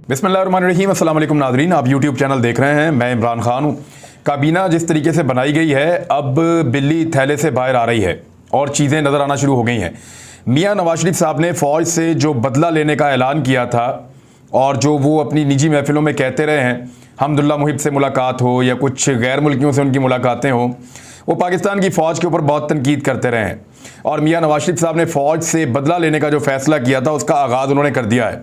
बिस्मिल्लाहिर्रहमानिर्रहीम। अस्सलाम वालेकुम नाज़रीन, आप यूट्यूब चैनल देख रहे हैं। मैं इमरान खान हूँ। काबीना जिस तरीके से बनाई गई है, अब बिल्ली थैले से बाहर आ रही है और चीज़ें नज़र आना शुरू हो गई हैं। मियां नवाज शरीफ साहब ने फ़ौज से जो बदला लेने का ऐलान किया था और जो वो अपनी निजी महफिलों में कहते रहे हैं, हमदुल्ला मुहिब से मुलाकात हो या कुछ गैर मुल्कियों से उनकी मुलाकातें हों, वो पाकिस्तान की फ़ौज के ऊपर बहुत तनकीद करते रहे हैं। और मियां नवाज शरीफ साहब ने फ़ौज से बदला लेने का जो फ़ैसला किया था, उसका आगाज़ उन्होंने कर दिया है।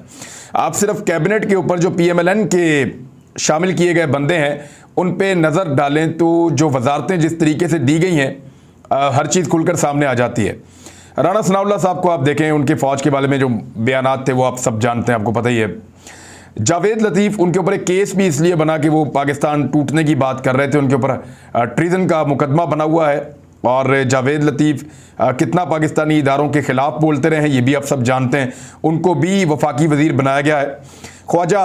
आप सिर्फ कैबिनेट के ऊपर जो PMLN के शामिल किए गए बंदे हैं उन पे नज़र डालें तो जो वजारतें जिस तरीके से दी गई हैं, हर चीज़ खुलकर सामने आ जाती है। राना सनाउल्लाह साहब को आप देखें, उनके फ़ौज के बारे में जो बयानात थे वो आप सब जानते हैं, आपको पता ही है। जावेद लतीफ़, उनके ऊपर एक केस भी इसलिए बना कि वो पाकिस्तान टूटने की बात कर रहे थे, उनके ऊपर ट्रीज़न का मुकदमा बना हुआ है। और जावेद लतीफ़ कितना पाकिस्तानी इदारों के ख़िलाफ़ बोलते रहे हैं ये भी आप सब जानते हैं। उनको भी वफाकी वज़ीर बनाया गया है। ख्वाजा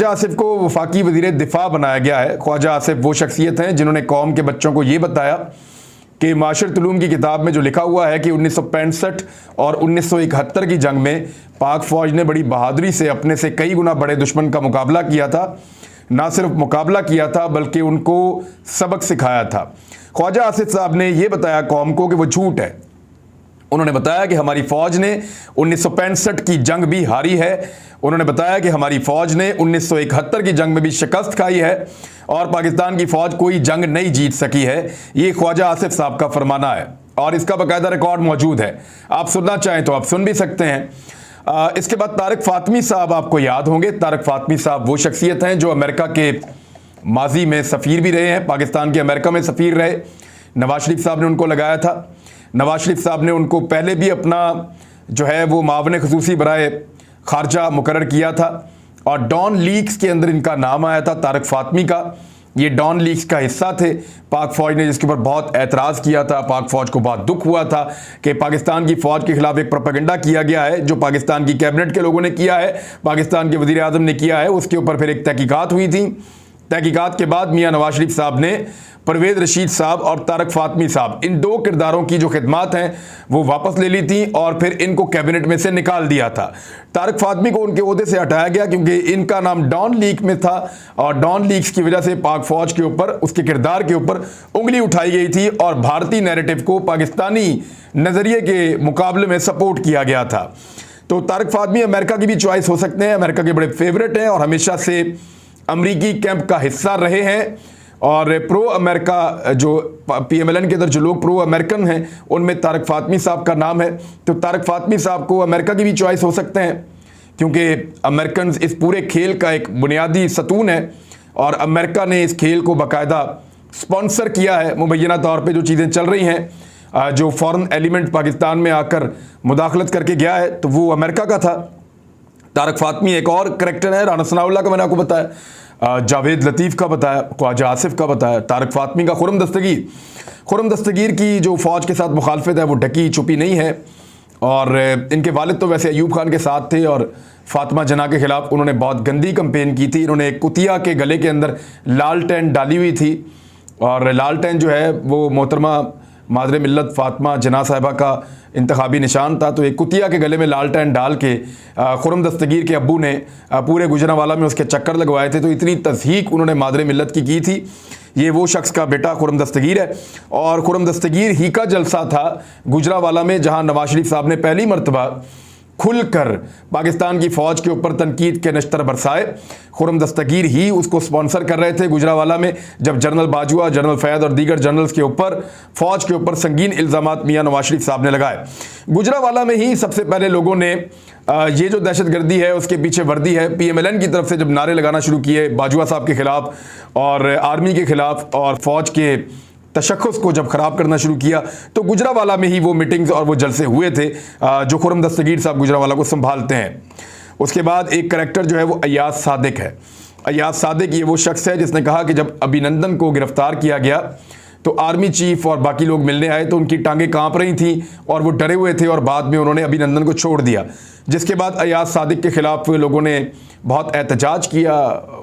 आसिफ को वफाकी वज़ीर दिफा बनाया गया है। ख्वाजा आसिफ वो शख्सियत हैं जिन्होंने कौम के बच्चों को ये बताया कि माशरत उलूम की किताब में जो लिखा हुआ है कि 1965 और 1971 की जंग में पाक फ़ौज ने बड़ी बहादुरी से अपने से कई गुना बड़े दुश्मन का मुकाबला किया था। ना सिर्फ मुकाबला किया था बल्कि उनको सबक सिखाया था। ख्वाजा आसिफ साहब ने यह बताया कौम को कि वो झूठ है। उन्होंने बताया कि हमारी फ़ौज ने 1965 की जंग भी हारी है। उन्होंने बताया कि हमारी फ़ौज ने 1971 की जंग में भी शिकस्त खाई है और पाकिस्तान की फ़ौज कोई जंग नहीं जीत सकी है। ये ख्वाजा आसिफ साहब का फरमाना है और इसका बाकायदा रिकॉर्ड मौजूद है। आप सुनना चाहें तो आप सुन भी सकते हैं। इसके बाद तारिक फ़ातमी साहब, आपको याद होंगे, तारिक फ़ातमी साहब वो शख्सियत हैं जो अमेरिका के माजी में सफ़ीर भी रहे हैं, पाकिस्तान के अमेरिका में सफ़ीर रहे। नवाज शरीफ साहब ने उनको लगाया था। नवाज शरीफ साहब ने उनको पहले भी अपना जो है वो मावन ख़ुसूसी बराए ख़ारजा मुकर्रर किया था और डॉन लीक्स के अंदर इनका नाम आया था, तारिक फ़ातमी का। ये डॉन लीक्स का हिस्सा थे पाक फ़ौज ने, जिसके ऊपर बहुत एतराज़ किया था। पाक फ़ौज को बहुत दुख हुआ था कि पाकिस्तान की फ़ौज के ख़िलाफ़ एक प्रोपेगेंडा किया गया है जो पाकिस्तान की कैबिनेट के लोगों ने किया है, पाकिस्तान के वज़ीर आज़म ने किया है। उसके ऊपर फिर एक तहकीकात हुई थी। तहकीकात के बाद मियां नवाज शरीफ साहब ने परवेज़ रशीद साहब और तारिक फ़ातमी साहब, इन दो किरदारों की जो खिदमात हैं वो वापस ले ली थी और फिर इनको कैबिनेट में से निकाल दिया था। तारिक फ़ातमी को उनके ओहदे से हटाया गया क्योंकि इनका नाम डॉन लीक में था और डॉन लीक्स की वजह से पाक फ़ौज के ऊपर, उसके किरदार के ऊपर उंगली उठाई गई थी और भारतीय नैरेटिव को पाकिस्तानी नज़रिए के मुकाबले में सपोर्ट किया गया था। तो तारिक फ़ातमी अमेरिका की भी चॉइस हो सकते हैं, अमेरिका के बड़े फेवरेट हैं और हमेशा से अमरीकी कैंप का हिस्सा रहे हैं। और प्रो अमेरिका जो PMLN के अंदर जो लोग प्रो अमेरिकन हैं उनमें तारिक फ़ातमी साहब का नाम है। तो तारिक फ़ातमी साहब को अमेरिका की भी चॉइस हो सकते हैं क्योंकि अमेरिकन इस पूरे खेल का एक बुनियादी सतून है और अमेरिका ने इस खेल को बाकायदा स्पॉन्सर किया है। मुबैना तौर पर जो चीज़ें चल रही हैं, जो फ़ॉरेन एलिमेंट पाकिस्तान में आकर मुदाखलत करके गया है तो वो अमेरिका का था। तारिक फ़ातमी एक और करैक्टर है, राना सनाउल्लाह का मैंने आपको बताया, जावेद लतीफ़ का बताया, ख्वाजा आसिफ का बताया, तारिक फ़ातमी का खुरम दस्तगीर की जो फ़ौज के साथ मुखालफत है वो ढकी छुपी नहीं है। और इनके वालिद तो वैसे अयूब खान के साथ थे और फ़ातिमा जना के ख़िलाफ़ उन्होंने बहुत गंदी कंपेन की थी। इन्होंने एक कुतिया के गले के अंदर लालटेन डाली हुई थी और लालटेन जो है वो मोहतरमा मादरे मिल्लत फ़ातिमा जना साहिबा का इंतखाबी निशान था। तो एक कुतिया के गले में लालटेन डाल के खुरम दस्तगीर के अब्बू ने पूरे गुजरांवाला में उसके चक्कर लगवाए थे। तो इतनी तज़हीक उन्होंने मादरे मिल्लत की थी। ये वो शख्स का बेटा खुरम दस्तगीर है और खुरम दस्तगीर ही का जलसा था गुजरांवाला में जहाँ नवाज शरीफ साहब ने पहली मरतबा खुलकर पाकिस्तान की फ़ौज के ऊपर तनकीद के नश्तर बरसाए। खुरम दस्तगीर ही उसको स्पॉन्सर कर रहे थे गुजरांवाला में, जब जनरल बाजवा, जनरल फैद और दीगर जनरल्स के ऊपर फ़ौज के ऊपर संगीन इल्ज़ामात मियां नवाज शरीफ साहब ने लगाए। गुजरांवाला में ही सबसे पहले लोगों ने ये जो दहशतगर्दी है उसके पीछे वर्दी है PMLN की तरफ से जब नारे लगाना शुरू किए बाजवा साहब के ख़िलाफ़ और आर्मी के ख़िलाफ़ और फ़ौज के तशख़्ख़ुस को जब ख़राब करना शुरू किया तो गुजरांवाला में ही वो मीटिंग्स और वो जलसे हुए थे जो खुरम दस्तगीर साहब गुजरांवाला को संभालते हैं। उसके बाद एक करैक्टर जो है वो अयाज सादिक है। अयाज सादिक ये वो शख्स है जिसने कहा कि जब अभिनंदन को गिरफ़्तार किया गया तो आर्मी चीफ और बाकी लोग मिलने आए तो उनकी टांगें काँप रही थी और वो डरे हुए थे और बाद में उन्होंने अभिनंदन को छोड़ दिया, जिसके बाद अयाज सादिक के ख़िलाफ़ लोगों ने बहुत एहतजाज किया,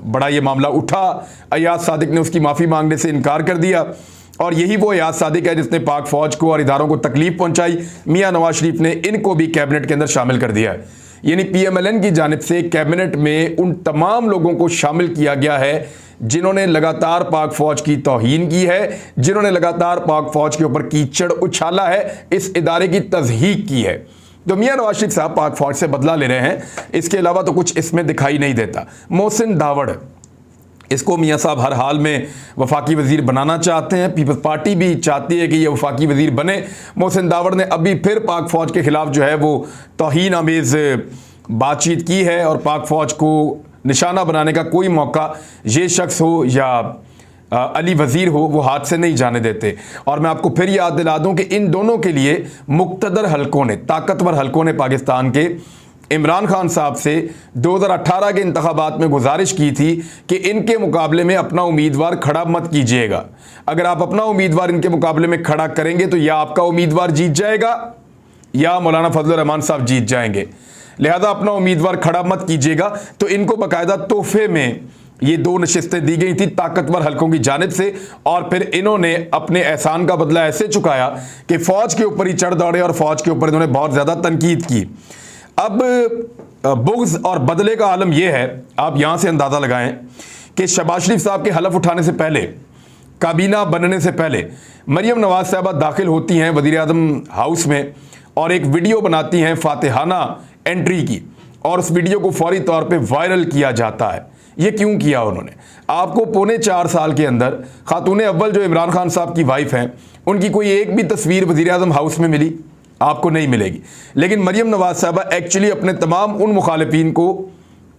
बड़ा ये मामला उठा। अयाज सादिक ने उसकी माफ़ी मांगने से इनकार कर दिया और यही वो अयाज सादिक है जिसने पाक फ़ौज को और इदारों को तकलीफ़ पहुँचाई। मियां नवाज शरीफ ने इनको भी कैबिनेट के अंदर शामिल कर दिया है। यानी पीएमएलएन की जानिब से कैबिनेट में उन तमाम लोगों को शामिल किया गया है जिन्होंने लगातार पाक फौज की तौहीन की है, जिन्होंने लगातार पाक फौज के ऊपर कीचड़ उछाला है, इस इदारे की तज़हीक की है। तो मियां नवाज शरीफ साहब पाक फौज से बदला ले रहे हैं, इसके अलावा तो कुछ इसमें दिखाई नहीं देता। मोहसिन दावड़, इसको मियां साहब हर हाल में वफाकी वजीर बनाना चाहते हैं, पीपल्स पार्टी भी चाहती है कि ये वफाकी वजीर बने। मोहसिन दावड़ ने अभी फिर पाक फौज के खिलाफ जो है वो तौहीन आमेज़ बातचीत की है और पाक फौज को निशाना बनाने का कोई मौका ये शख्स हो या अली वजीर हो वो हाथ से नहीं जाने देते। और मैं आपको फिर याद दिला दूं कि इन दोनों के लिए मुक्तदर हलकों ने, ताकतवर हलकों ने पाकिस्तान के इमरान खान साहब से 2018 के इंतखाबात में गुजारिश की थी कि इनके मुकाबले में अपना उम्मीदवार खड़ा मत कीजिएगा। अगर आप अपना उम्मीदवार इनके मुकाबले में खड़ा करेंगे तो या आपका उम्मीदवार जीत जाएगा या मौलाना फजलुर रहमान साहब जीत जाएंगे, लिहाजा अपना उम्मीदवार खड़ा मत कीजिएगा। तो इनको बाकायदा तोहफे में ये 2 नशिस्तें दी गई थी ताकतवर हलकों की जानिब से, और फिर इन्होंने अपने एहसान का बदला ऐसे चुकाया कि फौज के ऊपर ही चढ़ दौड़े और फौज के ऊपर इन्होंने बहुत ज़्यादा तनकीद की। अब बुग़्ज़ और बदले का आलम यह है, आप यहाँ से अंदाज़ा लगाएं कि शहबाज शरीफ साहब के हलफ उठाने से पहले, काबीना बनने से पहले मरियम नवाज साहबा दाखिल होती हैं वज़ीर आज़म हाउस में और एक वीडियो बनाती हैं फातिहाना एंट्री की, और उस वीडियो को फौरी तौर पे वायरल किया जाता है। ये क्यों किया उन्होंने? आपको पौने 4 साल के अंदर खातून अव्वल जो इमरान खान साहब की वाइफ हैं, उनकी कोई एक भी तस्वीर वज़ीर आज़म हाउस में मिली? आपको नहीं मिलेगी। लेकिन मरियम नवाज साहबा एक्चुअली अपने तमाम उन मुखालिफिन को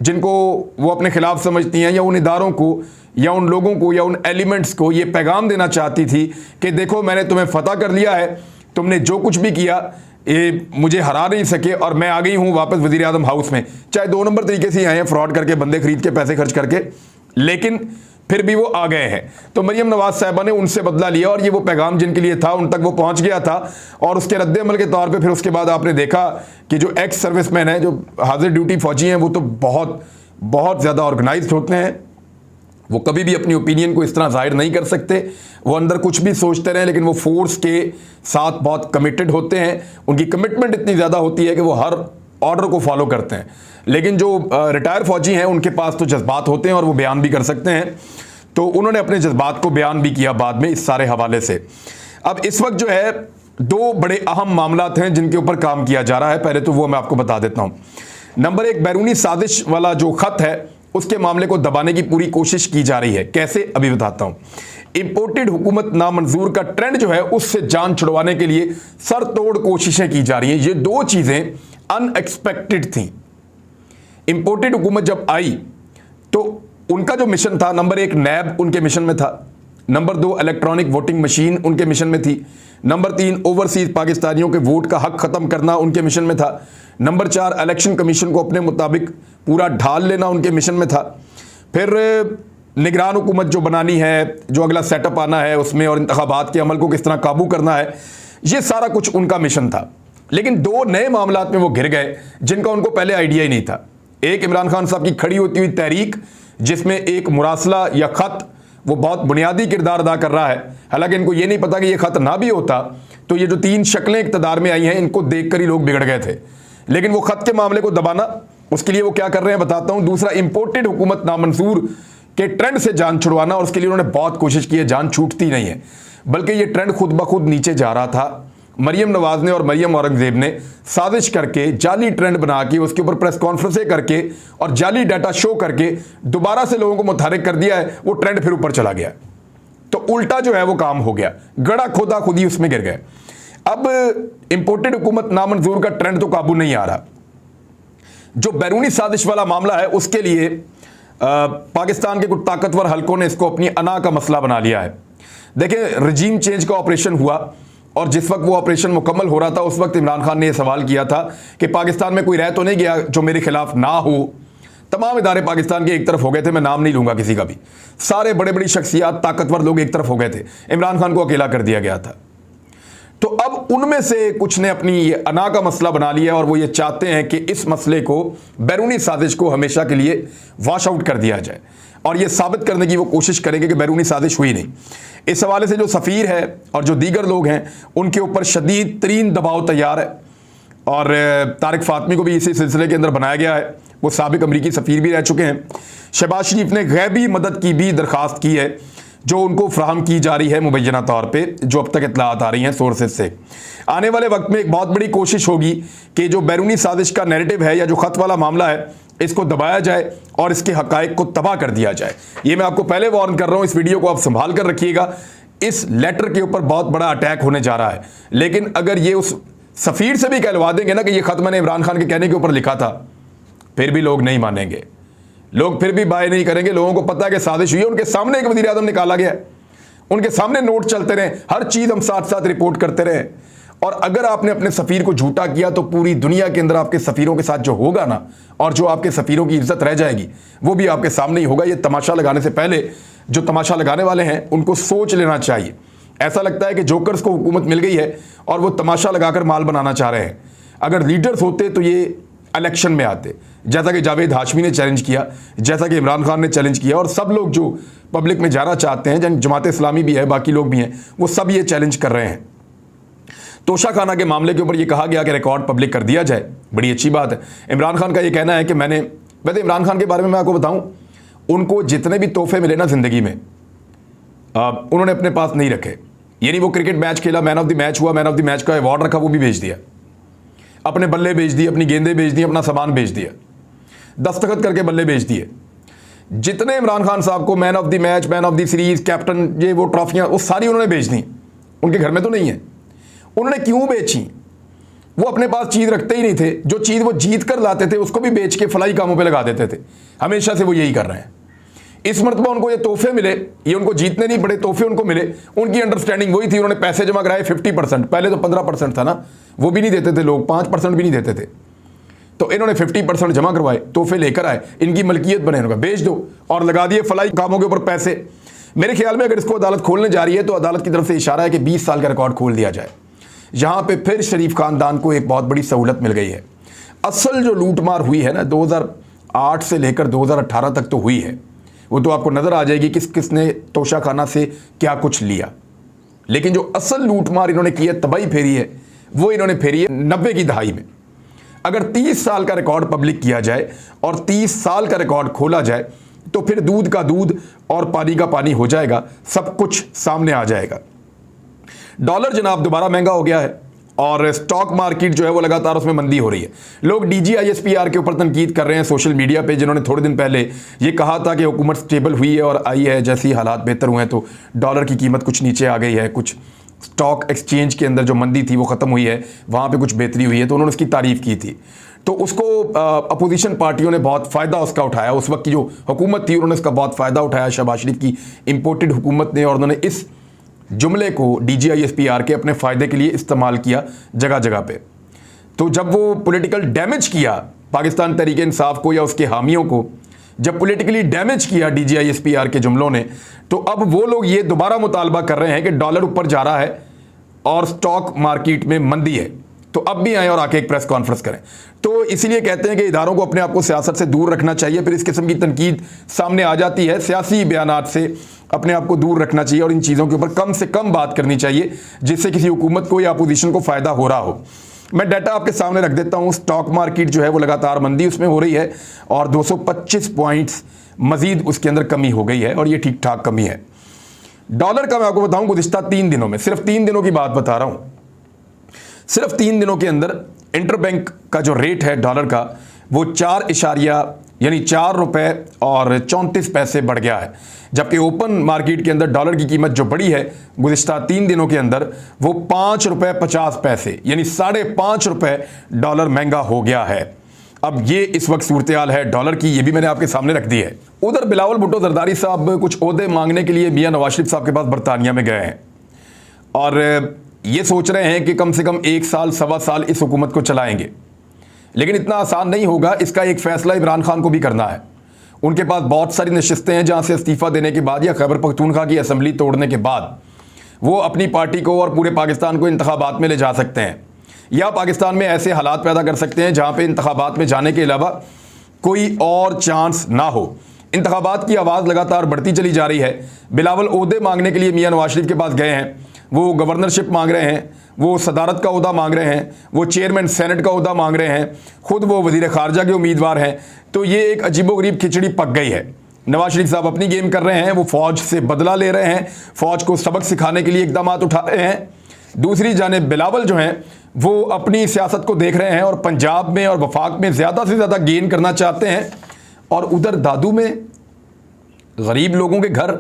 जिनको वो अपने खिलाफ समझती हैं, या उन इदारों को या उन लोगों को या उन एलिमेंट्स को ये पैगाम देना चाहती थी कि देखो मैंने तुम्हें फतह कर लिया है, तुमने जो कुछ भी किया ये मुझे हरा नहीं सके और मैं आ गई हूँ वापस वज़ीर आज़म हाउस में। चाहे 2 नंबर तरीके से आए हैं, फ्रॉड करके, बंदे खरीद के, पैसे खर्च करके, लेकिन फिर भी वो आ गए हैं। तो मरियम नवाज साहिबा ने उनसे बदला लिया और ये वो पैगाम जिनके लिए था उन तक वो पहुंच गया था। और उसके रद्द-ए-अमल के तौर पे फिर उसके बाद आपने देखा कि जो एक्स सर्विसमैन हैं, जो हाजिर ड्यूटी फौजी हैं, वो तो बहुत बहुत ज़्यादा ऑर्गेनाइज्ड होते हैं। वो कभी भी अपनी ओपिनियन को इस तरह जाहिर नहीं कर सकते। वो अंदर कुछ भी सोचते रहें, लेकिन वो फोर्स के साथ बहुत कमिटेड होते हैं। उनकी कमिटमेंट इतनी ज़्यादा होती है कि वो हर ऑर्डर को फॉलो करते हैं। लेकिन जो रिटायर फौजी हैं उनके पास तो जज्बात होते हैं और वो बयान भी कर सकते हैं। तो उन्होंने अपने जज्बात को बयान भी किया बाद में इस सारे हवाले से। अब इस वक्त जो है 2 बड़े अहम मामलात हैं जिनके ऊपर काम किया जा रहा है। पहले तो वो मैं आपको बता देता हूँ। नंबर 1, बैरूनी साजिश वाला जो खत है उसके मामले को दबाने की पूरी कोशिश की जा रही है। कैसे, अभी बताता हूँ। इंपोर्टेड हुकूमत नामंजूर का ट्रेंड जो है उससे जान छुड़वाने के लिए सर तोड़ कोशिशें की जा रही हैं। ये 2 चीज़ें अनएक्सपेक्टेड थी। इंपोर्टेड हुकूमत जब आई तो उनका जो मिशन था, नंबर 1 नैब उनके मिशन में था, नंबर 2 इलेक्ट्रॉनिक वोटिंग मशीन उनके मिशन में थी, नंबर 3 ओवरसीज पाकिस्तानियों के वोट का हक ख़त्म करना उनके मिशन में था, नंबर 4 इलेक्शन कमीशन को अपने मुताबिक पूरा ढाल लेना उनके मिशन में था, फिर निगरान हुकूमत जो बनानी है, जो अगला सेटअप आना है उसमें, और इंतखाबात के अमल को किस तरह काबू करना है, ये सारा कुछ उनका मिशन था। लेकिन 2 नए मामलात में वो घिर गए जिनका उनको पहले आइडिया ही नहीं था। एक, इमरान खान साहब की खड़ी होती हुई तहरीक, जिसमें एक मुरासला या ख़त वो बहुत बुनियादी किरदार अदा कर रहा है। हालांकि इनको ये नहीं पता कि ये ख़त ना भी होता तो ये जो 3 शक्लें इक़्तिदार में आई हैं इनको देखकर ही लोग बिगड़ गए थे। लेकिन वो ख़त के मामले को दबाना, उसके लिए वो क्या कर रहे हैं बताता हूँ। दूसरा, इंपोर्टेड हुकूमत नामंजूर के ट्रेंड से जान छुड़वाना, और उसके लिए उन्होंने बहुत कोशिश की है, जान छूटती नहीं है, बल्कि ये ट्रेंड खुद ब खुद नीचे जा रहा था। मरियम नवाज ने और मरियम औरंगजेब ने साजिश करके जाली ट्रेंड बना के उसके ऊपर प्रेस कॉन्फ्रेंसें करके और जाली डाटा शो करके दोबारा से लोगों को मुतहरिक कर दिया है। वो ट्रेंड फिर ऊपर चला गया, तो उल्टा जो है वो काम हो गया, गड़ा खोदा खुद ही उसमें गिर गए। अब इंपोर्टेड हुकूमत नामंजूर का ट्रेंड तो काबू नहीं आ रहा। जो बैरूनी साजिश वाला मामला है उसके लिए पाकिस्तान के कुछ ताकतवर हलकों ने इसको अपनी अना का मसला बना लिया है। देखें, रजीम चेंज का ऑपरेशन हुआ और जिस वक्त वो ऑपरेशन मुकम्मल हो रहा था उस वक्त इमरान खान ने यह सवाल किया था कि पाकिस्तान में कोई रह तो नहीं गया जो मेरे खिलाफ ना हो। तमाम इदारे पाकिस्तान के एक तरफ हो गए थे, मैं नाम नहीं लूंगा किसी का भी, सारे बड़े बड़ी शख्सियात, ताकतवर लोग एक तरफ हो गए थे, इमरान खान को अकेला कर दिया गया था। तो अब उनमें से कुछ ने अपनी अना का मसला बना लिया और वो ये चाहते हैं कि इस मसले को, बैरूनी साजिश को हमेशा के लिए वॉश आउट कर दिया जाए, और ये साबित करने की वो कोशिश करेंगे कि बैरूनी साजिश हुई नहीं। इस हवाले से जो सफ़ीर है और जो दीगर लोग हैं उनके ऊपर शदीद तरीन दबाव तैयार है। और तारिक फातमी को भी इसी सिलसिले के अंदर बनाया गया है। वो साबिक अमरीकी सफ़ीर भी रह चुके हैं। शहबाज शरीफ ने गैबी मदद की भी दरख्वास्त की है जो उनको फ्राहम की जा रही है मुबैना तौर पे, जो अब तक इत्तलात आ रही हैं सोर्सेज से। आने वाले वक्त में एक बहुत बड़ी कोशिश होगी कि जो बैरूनी साजिश का नैरेटिव है या जो ख़त वाला मामला है इसको दबाया जाए और इसके हक़ाइक़ को तबाह कर दिया जाए। ये मैं आपको पहले वार्न कर रहा हूँ, इस वीडियो को आप संभाल कर रखिएगा। इस लेटर के ऊपर बहुत बड़ा अटैक होने जा रहा है, लेकिन अगर ये उस सफ़ीर से भी कहलवा देंगे ना कि ये ख़त मैंने इमरान खान के कहने के ऊपर लिखा था, फिर भी लोग नहीं मानेंगे, लोग फिर भी बाय नहीं करेंगे। लोगों को पता है कि साजिश हुई है, उनके सामने एक वज़ीर आज़म निकाला गया, उनके सामने नोट चलते रहे, हर चीज़ हम साथ साथ रिपोर्ट करते रहे। और अगर आपने अपने सफ़ीर को झूठा किया तो पूरी दुनिया के अंदर आपके सफ़ीरों के साथ जो होगा ना, और जो आपके सफ़ीरों की इज्जत रह जाएगी, वो भी आपके सामने ही होगा। ये तमाशा लगाने से पहले जो तमाशा लगाने वाले हैं उनको सोच लेना चाहिए। ऐसा लगता है कि जोकर्स को हुकूमत मिल गई है और वो तमाशा लगाकर माल बनाना चाह रहे हैं। अगर लीडर्स होते तो ये इलेक्शन में आते, जैसा कि जावेद हाशमी ने चैलेंज किया, जैसा कि इमरान खान ने चैलेंज किया, और सब लोग जो पब्लिक में जाना चाहते हैं, जमात इस्लामी भी है, बाकी लोग भी हैं, वो सब ये चैलेंज कर रहे हैं। तोशा खाना के मामले के ऊपर ये कहा गया कि रिकॉर्ड पब्लिक कर दिया जाए, बड़ी अच्छी बात है। इमरान खान का ये कहना है कि वैसे इमरान खान के बारे में मैं आपको बताऊं, उनको जितने भी तोहफे मिले ना ज़िंदगी में, उन्होंने अपने पास नहीं रखे। यानी वो क्रिकेट मैच खेला, मैन ऑफ द मैच हुआ, मैन ऑफ द मैच का अवार्ड रखा, वो भी बेच दिया, अपने बल्ले बेच दिए, अपनी गेंदें बेच दी, अपना सामान बेच दिया, दस्तखत करके बल्ले बेच दिए। जितने इमरान खान साहब को man of the match, man of the series, captain, ये वो ट्रॉफियाँ, वो सारी उन्होंने बेच दी। उनके घर में तो नहीं है। उन्होंने क्यों बेची? वो अपने पास चीज़ रखते ही नहीं थे। जो चीज़ वो जीत कर लाते थे उसको भी बेच के फलाई कामों पे लगा देते थे। हमेशा से वो यही कर रहे हैं। इस मरतबा उनको ये तोहफे मिले, ये उनको जीतने नहीं पड़े, तोहफे उनको मिले। उनकी अंडरस्टैंडिंग वही थी, उन्होंने पैसे जमा कराए 50%, पहले तो 15% था ना, वो भी नहीं देते थे लोग, 5% भी नहीं देते थे। तो इन्होंने 50% जमा करवाए, तोहफे लेकर आए, इनकी मलकियत बने, इन्होंने बेच दो और लगा दिए फलाई कामों के ऊपर पैसे। मेरे ख्याल में अगर इसको अदालत खोलने जा रही है तो अदालत की तरफ से इशारा है कि 20 साल का रिकॉर्ड खोल दिया जाए। यहाँ पे फिर शरीफ खानदान को एक बहुत बड़ी सहूलत मिल गई है। असल जो लूटमार हुई है ना 2008 से लेकर 2018 तक तो हुई है, वो तो आपको नज़र आ जाएगी किस किसने तोशा खाना से क्या कुछ लिया। लेकिन जो असल लूटमार इन्होंने की है, तबाही फेरी है, वो इन्होंने फेरी है 90 की दहाई में। अगर 30 साल का रिकॉर्ड पब्लिक किया जाए और 30 साल का रिकॉर्ड खोला जाए तो फिर दूध का दूध और पानी का पानी हो जाएगा, सब कुछ सामने आ जाएगा। डॉलर जनाब दोबारा महंगा हो गया है और स्टॉक मार्केट जो है वो लगातार उसमें मंदी हो रही है। लोग DGISPR के ऊपर तनकीद कर रहे हैं सोशल मीडिया पे, जिन्होंने थोड़े दिन पहले ये कहा था कि हुकूमत स्टेबल हुई है और आई है, जैसे ही हालात बेहतर हुए हैं तो डॉलर की कीमत कुछ नीचे आ गई है, कुछ स्टॉक एक्सचेंज के अंदर जो मंदी थी वो ख़त्म हुई है, वहाँ पर कुछ बेहतरी हुई है, तो उन्होंने उसकी तारीफ़ की थी। तो उसको अपोजिशन पार्टियों ने बहुत फ़ायदा उसका उठाया। उस वक्त की जो हुकूमत थी उन्होंने उसका बहुत फ़ायदा उठाया, शहबाज शरीफ की इम्पोर्टेड हुकूमत ने, और उन्होंने इस जुमले को DGISPR के अपने फ़ायदे के लिए इस्तेमाल किया जगह जगह पे। तो जब वो पॉलिटिकल डैमेज किया पाकिस्तान तहरीक इंसाफ को या उसके हामियों को, जब पॉलिटिकली डैमेज किया DGISPR के जुमलों ने, तो अब वो लोग ये दोबारा मुतालबा कर रहे हैं कि डॉलर ऊपर जा रहा है और स्टॉक मार्केट में मंदी है, तो अब भी आए और आके एक प्रेस कॉन्फ्रेंस करें। तो इसीलिए कहते हैं कि इदारों को अपने आप को सियासत से दूर रखना चाहिए। फिर इस किस्म की तनकीद सामने आ जाती है, सियासी बयानात से अपने आप को दूर रखना चाहिए और इन चीज़ों के ऊपर कम से कम बात करनी चाहिए जिससे किसी हुकूमत को या अपोजिशन को फ़ायदा हो रहा हो। मैं डाटा आपके सामने रख देता हूँ। स्टॉक मार्केट जो है वो लगातार मंदी उसमें हो रही है और 225 पॉइंट्स मजीद उसके अंदर कमी हो गई है और ये ठीक ठाक कमी है। डॉलर का मैं आपको बताऊँ गुज़िश्ता 3 दिनों में, सिर्फ 3 दिनों की बात बता रहा हूँ, सिर्फ 3 दिनों के अंदर इंटरबैंक का जो रेट है डॉलर का वो 4 रुपए और 34 पैसे बढ़ गया है, जबकि ओपन मार्केट के अंदर डॉलर की कीमत जो बढ़ी है गुज़िश्ता 3 दिनों के अंदर वो 5 रुपए 50 पैसे, यानी 5.5 रुपए डॉलर महंगा हो गया है। अब ये इस वक्त सूरत हाल है डॉलर की, ये भी मैंने आपके सामने रख दी है। उधर बिलावल भुट्टो जरदारी साहब कुछ ओहदे मांगने के लिए मियां नवाज शरीफ साहब के पास बरतानिया में गए हैं और ये सोच रहे हैं कि कम से कम 1 साल 1.25 साल इस हुकूमत को चलाएंगे। लेकिन इतना आसान नहीं होगा, इसका एक फ़ैसला इमरान खान को भी करना है। उनके पास बहुत सारी नशिस्तें हैं जहाँ से इस्तीफ़ा देने के बाद या खैबर पख्तूनख्वा की असम्बली तोड़ने के बाद वो अपनी पार्टी को और पूरे पाकिस्तान को इंतखाबात में ले जा सकते हैं, या पाकिस्तान में ऐसे हालात पैदा कर सकते हैं जहाँ पे इंतखाबात में जाने के अलावा कोई और चांस ना हो। इंतखाबात की आवाज़ लगातार बढ़ती चली जा रही है। बिलावल ओहदे मांगने के लिए मियां नवाज शरीफ के पास गए हैं वो गवर्नरशिप मांग रहे हैं, वो सदारत का ओहदा मांग रहे हैं, वो चेयरमैन सेनेट का ओहदा मांग रहे हैं, खुद वो वजीर खारजा के उम्मीदवार हैं। तो ये एक अजीबोगरीब खिचड़ी पक गई है। नवाज शरीफ साहब अपनी गेम कर रहे हैं, वो फौज से बदला ले रहे हैं, फौज को सबक सिखाने के लिए इकदाम उठा रहे हैं। दूसरी जानिब बिलावल जो हैं वो अपनी सियासत को देख रहे हैं और पंजाब में और वफाक में ज़्यादा से ज़्यादा गेन करना चाहते हैं। और उधर दादू में गरीब लोगों के घर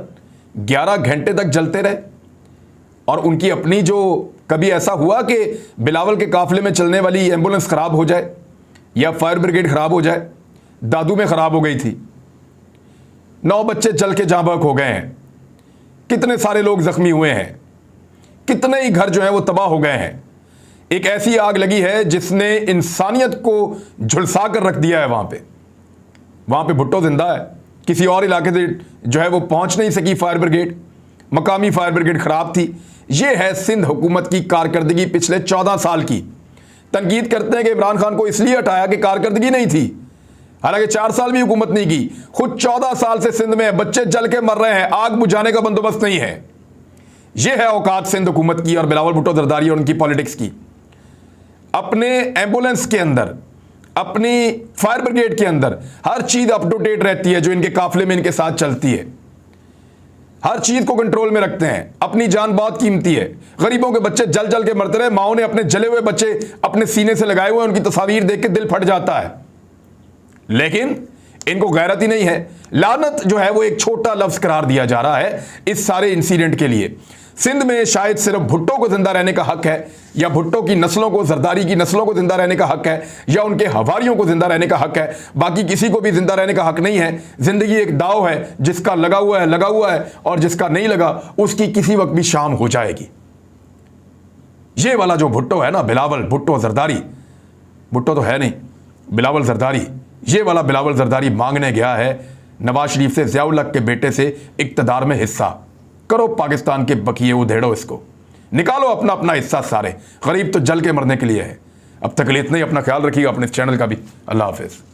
11 घंटे तक जलते रहे और उनकी अपनी जो कभी ऐसा हुआ कि बिलावल के काफिले में चलने वाली एम्बुलेंस ख़राब हो जाए या फायर ब्रिगेड ख़राब हो जाए। दादू में ख़राब हो गई थी, 9 बच्चे जल के जाँ बहक हो गए हैं, कितने सारे लोग ज़ख्मी हुए हैं, कितने ही घर जो हैं वो तबाह हो गए हैं। एक ऐसी आग लगी है जिसने इंसानियत को झुलसा कर रख दिया है। वहाँ पे भुट्टो जिंदा है, किसी और इलाके से जो है वो पहुँच नहीं सकी फायर ब्रिगेड, मकामी फायर ब्रिगेड ख़राब थी। ये है सिंध हुकूमत की कारकर्दगी पिछले 14 साल की। तनकीद करते हैं कि इमरान खान को इसलिए हटाया कि कारकर्दगी नहीं थी, हालांकि 4 साल भी हुकूमत नहीं की। खुद 14 साल से सिंध में बच्चे जल के मर रहे हैं, आग बुझाने का बंदोबस्त नहीं है। यह है औकात सिंध हुकूमत की और बिलावल भुट्टो जरदारी और उनकी पॉलिटिक्स की। अपने एम्बुलेंस के अंदर, अपनी फायर ब्रिगेड के अंदर हर चीज अप टू डेट रहती है जो इनके काफिले में इनके साथ चलती है। हर चीज को कंट्रोल में रखते हैं। अपनी जान बहुत कीमती है। गरीबों के बच्चे जल जल के मरते रहे, माओ ने अपने जले हुए बच्चे अपने सीने से लगाए हुए, उनकी तस्वीर देख के दिल फट जाता है। लेकिन इनको गैरत ही नहीं है। लानत जो है वो एक छोटा लफ्ज करार दिया जा रहा है इस सारे इंसिडेंट के लिए। सिंध में शायद सिर्फ भुट्टो को जिंदा रहने का हक है, या भुट्टो की नस्लों को, जरदारी की नस्लों को जिंदा रहने का हक है, या उनके हवारियों को जिंदा रहने का हक है। बाकी किसी को भी जिंदा रहने का हक नहीं है। जिंदगी एक दाव है, जिसका लगा हुआ है और जिसका नहीं लगा उसकी किसी वक्त भी शाम हो जाएगी। ये वाला जो भुट्टो है ना, बिलावल भुट्टो जरदारी, भुट्टो तो है नहीं, बिलावल जरदारी, ये वाला बिलावल जरदारी मांगने गया है नवाज शरीफ से, ज़िया-उल हक के बेटे से इक्तदार में हिस्सा। करो पाकिस्तान के बकिए उधेड़ो, इसको निकालो अपना अपना हिस्सा। सारे गरीब तो जल के मरने के लिए है। अब तक के लिए इतना ही। अपना ख्याल रखिएगा, अपने चैनल का भी। अल्लाह हाफिज़।